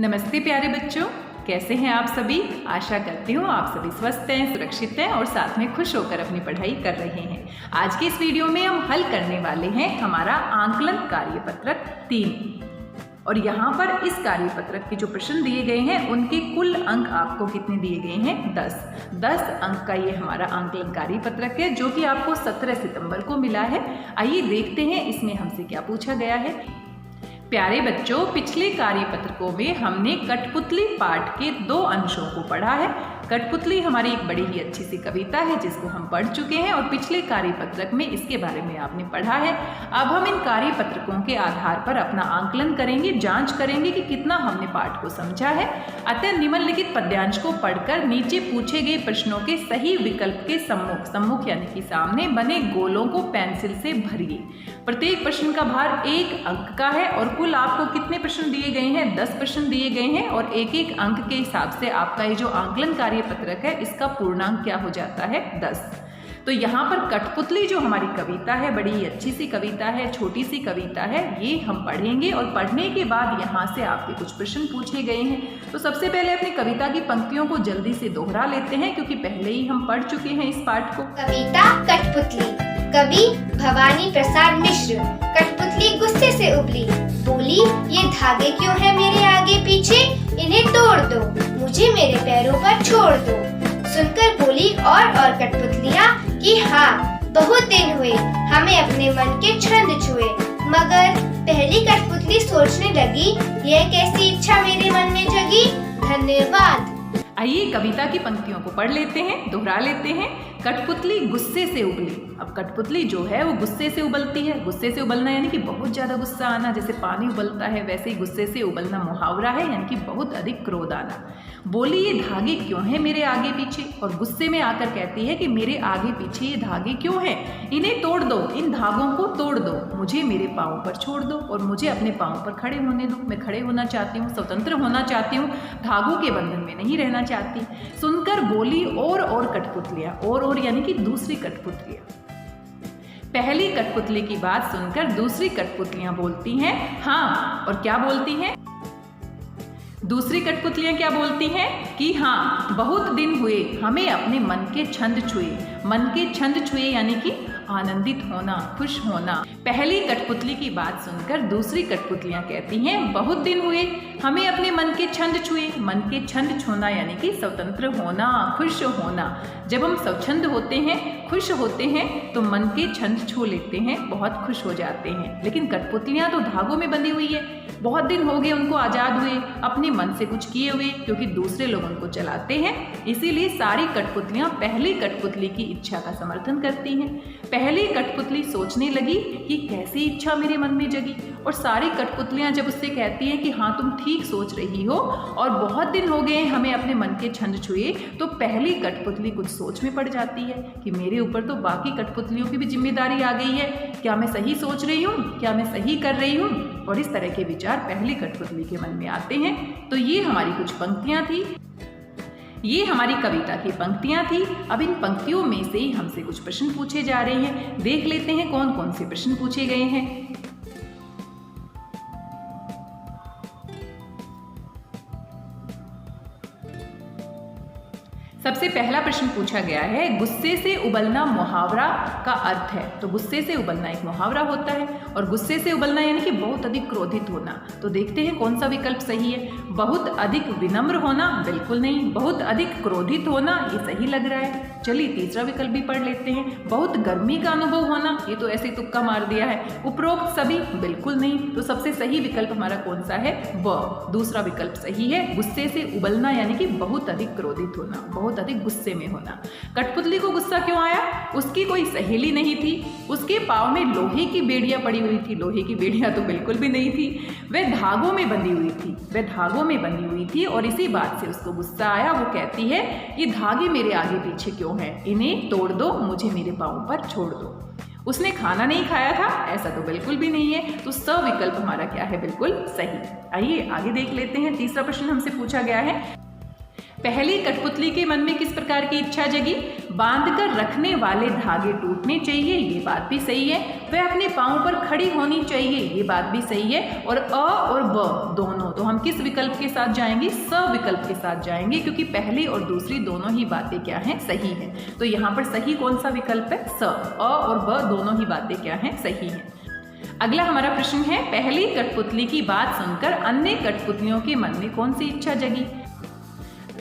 नमस्ते प्यारे बच्चों, कैसे हैं आप सभी। आशा करती हूँ आप सभी स्वस्थ हैं, सुरक्षित हैं और साथ में खुश होकर अपनी पढ़ाई कर रहे हैं। आज के इस वीडियो में हम हल करने वाले हैं हमारा आंकलन कार्यपत्रक 3 और यहाँ पर इस कार्यपत्रक के जो प्रश्न दिए गए हैं उनके कुल अंक आपको कितने दिए गए हैं 10 अंक का ये हमारा आंकलन कार्यपत्रक है जो कि आपको 17 सितंबर को मिला है। आइए देखते हैं इसमें हमसे क्या पूछा गया है। प्यारे बच्चों, पिछले कार्यपत्रकों में हमने कठपुतली पाठ के 2 अंशों को पढ़ा है। कठपुतली हमारी एक बड़ी ही अच्छी सी कविता है जिसको हम पढ़ चुके हैं और पिछले कार्यपत्रक में इसके बारे में आपने पढ़ा है। अब हम इन कार्यपत्रकों के आधार पर अपना आंकलन करेंगे, जांच करेंगे कि कितना हमने पाठ को समझा है। अतः निम्नलिखित पद्यांश को पढ़कर नीचे पूछे गए प्रश्नों के सही विकल्प के सम्मुख यानी कि सामने बने गोलों को पेंसिल से भरिए। प्रत्येक प्रश्न का भार 1 अंक का है और कुल आपको कितने प्रश्न दिए गए हैं 10 प्रश्न दिए गए हैं और 1 अंक के हिसाब से आपका ये जो आंकलन कार्यपत्रक है इसका पूर्णांक क्या हो जाता है 10। तो यहाँ पर कठपुतली जो हमारी कविता है, बड़ी अच्छी सी कविता है, छोटी सी कविता है, ये हम पढ़ेंगे और पढ़ने के बाद यहाँ से आपके कुछ प्रश्न पूछे गए हैं। तो सबसे पहले अपनी कविता की पंक्तियों को जल्दी से दोहरा लेते हैं क्योंकि पहले ही हम पढ़ चुके हैं इस पाठ को। कविता कठपुतली, कवि भवानी प्रसाद मिश्र। कठपुतली गुस्से से उबली, बोली ये धागे क्यों है मेरे आगे पीछे, इन्हें तोड़ दो, मुझे मेरे पैरों पर छोड़ दो। सुनकर बोली और कठपुतलियाँ कि हाँ बहुत दिन हुए हमें अपने मन के छंद छुए। मगर पहली कठपुतली सोचने लगी यह कैसी इच्छा मेरे मन में जगी। धन्यवाद। आइए कविता की पंक्तियों को पढ़ लेते हैं, दोहरा लेते हैं। कठपुतली गुस्से से उबली। अब कठपुतली जो है वो गुस्से से उबलती है। गुस्से से उबलना यानी कि बहुत ज़्यादा गुस्सा आना, जैसे पानी उबलता है वैसे ही गुस्से से उबलना मुहावरा है, यानी कि बहुत अधिक क्रोध आना। बोली ये धागे क्यों हैं मेरे आगे पीछे, और गुस्से में आकर कहती है कि मेरे आगे पीछे ये धागे क्यों हैं, इन्हें तोड़ दो, इन धागों को तोड़ दो, मुझे मेरे पाँव पर छोड़ दो और मुझे अपने पाँव पर खड़े होने दो। मैं खड़े होना चाहती हूँ, स्वतंत्र होना चाहती हूँ, धागों के बंधन में नहीं रहना चाहती। सुनकर बोली और कठपुतलियाँ, और यानी कि दूसरी कठपुतलियाँ। पहली कठपुतली की बात सुनकर दूसरी कठपुतलियाँ बोलती हैं हाँ, और क्या बोलती हैं? दूसरी कठपुतलियाँ क्या बोलती हैं कि हाँ बहुत दिन हुए हमें अपने मन के छंद छुए। मन के छंद छुए यानी कि आनंदित होना, खुश होना। पहली कठपुतली की बात सुनकर दूसरी कठपुतलियाँ कहती हैं बहुत दिन हुए हमें अपने मन के छंद छुए। मन के छंद छूना यानी कि स्वतंत्र होना, खुश होना। जब हम स्वच्छंद होते हैं, खुश होते हैं तो मन के छंद छू लेते हैं, बहुत खुश हो जाते हैं। लेकिन कठपुतलियाँ तो धागों में बंधी हुई है, बहुत दिन हो गए उनको आज़ाद हुए, अपने मन से कुछ किए हुए, क्योंकि दूसरे लोग उनको चलाते हैं। इसीलिए सारी कठपुतलियाँ पहली कठपुतली की इच्छा का समर्थन करती हैं। पहली कठपुतली सोचने लगी कि कैसी इच्छा मेरे मन में जगी, और सारी कठपुतलियाँ जब उससे कहती हैं कि हाँ तुम ठीक सोच रही हो और बहुत दिन हो गए हमें अपने मन के छंद छुए, तो पहली कठपुतली कुछ सोच में पड़ जाती है कि मेरे ऊपर तो बाकी कठपुतलियों की भी जिम्मेदारी आ गई है, क्या मैं सही सोच रही हूँ, क्या मैं सही कर रही हूँ, और इस तरह के विचार पहली कठपुतली के मन में आते हैं। तो ये हमारी कुछ पंक्तियाँ थी, ये हमारी कविता की पंक्तियाँ थी। अब इन पंक्तियों में से ही हमसे कुछ प्रश्न पूछे जा रहे हैं, देख लेते हैं कौन कौन से प्रश्न पूछे गए हैं। सबसे पहला प्रश्न पूछा गया है गुस्से से उबलना मुहावरा का अर्थ है। तो गुस्से से उबलना एक मुहावरा होता है और गुस्से से उबलना यानी कि बहुत अधिक क्रोधित होना। तो देखते हैं कौन सा विकल्प सही है। बहुत अधिक विनम्र होना, बिल्कुल नहीं। बहुत अधिक क्रोधित होना, ये सही लग रहा है। चलिए तीसरा विकल्प भी पढ़ लेते हैं। बहुत गर्मी का अनुभव होना, ये तो ऐसे तुक्का मार दिया है। उपरोक्त सभी, बिल्कुल नहीं। तो सबसे सही विकल्प हमारा कौन सा है? व दूसरा विकल्प सही है। गुस्से से उबलना यानी कि बहुत अधिक क्रोधित होना, बहुत अधिक गुस्से में होना। कठपुतली को गुस्सा क्यों आया? उसकी कोई सहेली नहीं थी, उसके पाँव में लोहे की बेड़ियां पड़ी हुई थी। लोहे की बेड़ियां तो बिल्कुल भी नहीं थी। वह धागों में बंधी हुई थी, वह धागों में बंधी हुई थी और इसी बात से उसको गुस्सा आया। वो कहती है ये धागे मेरे आगे पीछे क्यों हैं, इन्हें तोड़ दो, मुझे मेरे पाँव पर छोड़ दो। उसने खाना नहीं खाया था, ऐसा तो बिल्कुल भी नहीं है। तो स विकल्प हमारा क्या है? बिल्कुल सही। आइए आगे देख लेते हैं। तीसरा प्रश्न हमसे पूछा गया है पहली कठपुतली के मन में किस प्रकार की इच्छा जगी? बांधकर रखने वाले धागे टूटने चाहिए, ये बात भी सही है। वह अपने पांव पर खड़ी होनी चाहिए, ये बात भी सही है। और अ और ब दोनों, तो हम किस विकल्प के साथ जाएंगे? स विकल्प के साथ जाएंगे, क्योंकि पहली और दूसरी दोनों ही बातें क्या हैं? सही है। तो यहाँ पर सही कौन सा विकल्प है? स। अ और ब दोनों ही बातें क्या हैं? सही हैं। अगला हमारा प्रश्न है, पहली कठपुतली की बात सुनकर अन्य कठपुतलियों के मन में कौन सी इच्छा जगी?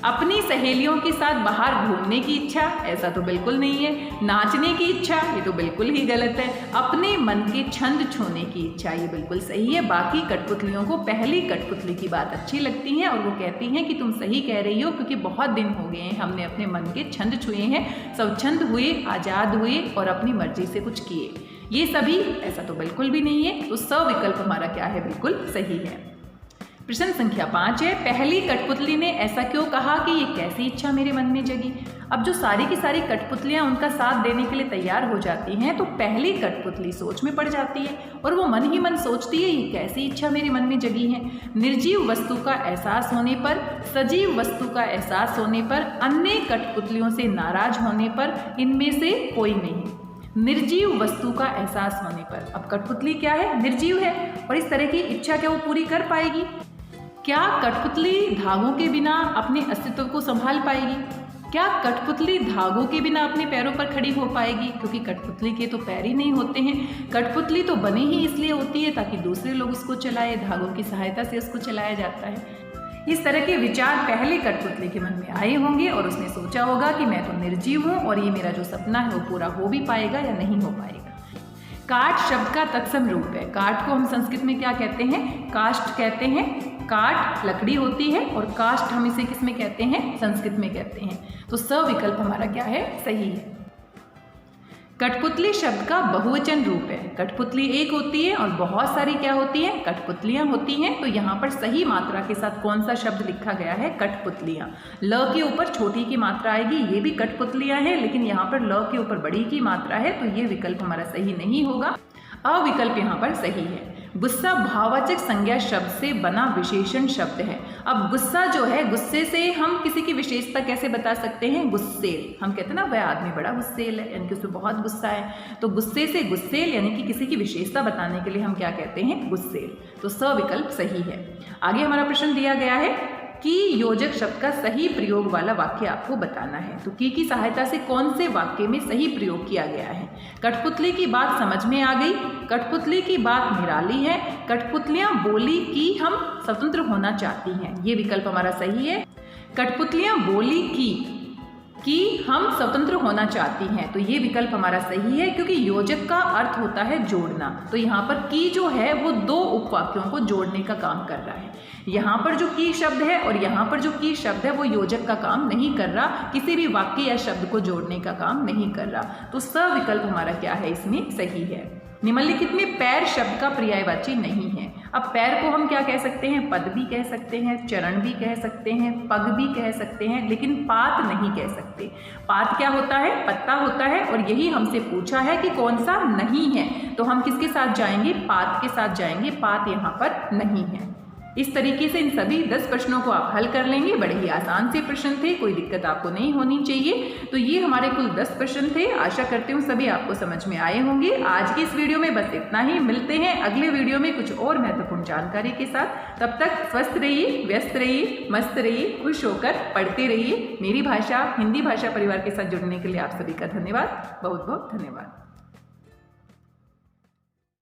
अपनी सहेलियों के साथ बाहर घूमने की इच्छा, ऐसा तो बिल्कुल नहीं है। नाचने की इच्छा, ये तो बिल्कुल ही गलत है। अपने मन के छंद छूने की इच्छा, ये बिल्कुल सही है। बाकी कठपुतलियों को पहली कठपुतली की बात अच्छी लगती है और वो कहती हैं कि तुम सही कह रही हो, क्योंकि बहुत दिन हो गए हैं हमने अपने मन के छंद छुए हैं, स्वच्छंद हुए, आज़ाद हुए और अपनी मर्जी से कुछ किए। ये सभी, ऐसा तो बिल्कुल भी नहीं है। तो स विकल्प हमारा क्या है? बिल्कुल सही है। प्रश्न संख्या 5 है, पहली कठपुतली ने ऐसा क्यों कहा कि ये कैसी इच्छा मेरे मन में जगी? अब जो सारी की सारी कठपुतलियां उनका साथ देने के लिए तैयार हो जाती हैं, तो पहली कठपुतली सोच में पड़ जाती है और वो मन ही मन सोचती है, ये कैसी इच्छा मेरे मन में जगी है। निर्जीव वस्तु का एहसास होने पर, सजीव वस्तु का एहसास होने पर, अन्य कठपुतलियों से नाराज होने पर, इनमें से कोई नहीं। निर्जीव वस्तु का एहसास होने पर, अब कठपुतली क्या है? निर्जीव है, और इस तरह की इच्छा क्या वो पूरी कर पाएगी? क्या कठपुतली धागों के बिना अपने अस्तित्व को संभाल पाएगी? क्या कठपुतली धागों के बिना अपने पैरों पर खड़ी हो पाएगी? क्योंकि कठपुतली के तो पैर ही नहीं होते हैं। कठपुतली तो बनी ही इसलिए होती है ताकि दूसरे लोग उसको चलाए, धागों की सहायता से उसको चलाया जाता है। इस तरह के विचार पहले कठपुतली के मन में आए होंगे और उसने सोचा होगा कि मैं तो निर्जीव हूँ और ये मेरा जो सपना है वो पूरा हो भी पाएगा या नहीं हो पाएगा। काठ शब्द का तत्सम रूप है। काठ को हम संस्कृत में क्या कहते हैं? काष्ठ कहते हैं। काठ लकड़ी होती है और काष्ठ हम इसे किस में कहते हैं? संस्कृत में कहते हैं। तो स विकल्प हमारा क्या है? सही है। कठपुतली शब्द का बहुवचन रूप है। कठपुतली एक होती है और बहुत सारी क्या होती है? कठपुतलियां होती हैं। तो यहाँ पर सही मात्रा के साथ कौन सा शब्द लिखा गया है? कठपुतलियां। ल के ऊपर छोटी की मात्रा आएगी, ये भी कठपुतलियां हैं, लेकिन यहाँ पर ल के ऊपर बड़ी की मात्रा है, तो ये विकल्प हमारा सही नहीं होगा। अ विकल्प यहाँ पर सही है। गुस्सा भाववाचक संज्ञा शब्द से बना विशेषण शब्द है। अब गुस्सा जो है, गुस्से से हम किसी की विशेषता कैसे बता सकते हैं? गुस्सेल। हम कहते हैं ना वह आदमी बड़ा गुस्सेल है, यानी कि उसमें बहुत गुस्सा है। तो गुस्से से गुस्सेल यानी कि किसी की विशेषता बताने के लिए हम क्या कहते हैं? गुस्सेल। तो स विकल्प सही है। आगे हमारा प्रश्न दिया गया है की योजक शब्द का सही प्रयोग वाला वाक्य आपको बताना है। तो की सहायता से कौन से वाक्य में सही प्रयोग किया गया है? कठपुतली की बात समझ में आ गई, कठपुतली की बात निराली है, कठपुतलियां बोली कि हम स्वतंत्र होना चाहती हैं, ये विकल्प हमारा सही है। कठपुतलियां बोली कि हम स्वतंत्र होना चाहती हैं, तो ये विकल्प हमारा सही है, क्योंकि योजक का अर्थ होता है जोड़ना। तो यहाँ पर की जो है वो दो उपवाक्यों को जोड़ने का काम कर रहा है। यहाँ पर जो की शब्द है और यहाँ पर जो की शब्द है वो योजक का काम नहीं कर रहा, किसी भी वाक्य या शब्द को जोड़ने का काम नहीं कर रहा। तो स विकल्प हमारा क्या है? इसमें सही है। निम्नलिखित में पैर शब्द का पर्यायवाची नहीं है। अब पैर को हम क्या कह सकते हैं? पद भी कह सकते हैं, चरण भी कह सकते हैं, पग भी कह सकते हैं, लेकिन पात नहीं कह सकते। पात क्या होता है? पत्ता होता है, और यही हमसे पूछा है कि कौन सा नहीं है, तो हम किसके साथ जाएंगे? पात के साथ जाएंगे। पात यहाँ पर नहीं है। इस तरीके से इन सभी 10 प्रश्नों को आप हल कर लेंगे। बड़े ही आसान से प्रश्न थे, कोई दिक्कत आपको नहीं होनी चाहिए। तो ये हमारे कुल 10 प्रश्न थे। आशा करती हूँ सभी आपको समझ में आए होंगे। आज की इस वीडियो में बस इतना ही। मिलते हैं अगले वीडियो में कुछ और महत्वपूर्ण जानकारी के साथ। तब तक स्वस्थ रहिए, व्यस्त रहिए, मस्त रहिए, खुश होकर पढ़ते रहिए। मेरी भाषा हिंदी भाषा परिवार के साथ जुड़ने के लिए आप सभी का धन्यवाद, बहुत बहुत धन्यवाद।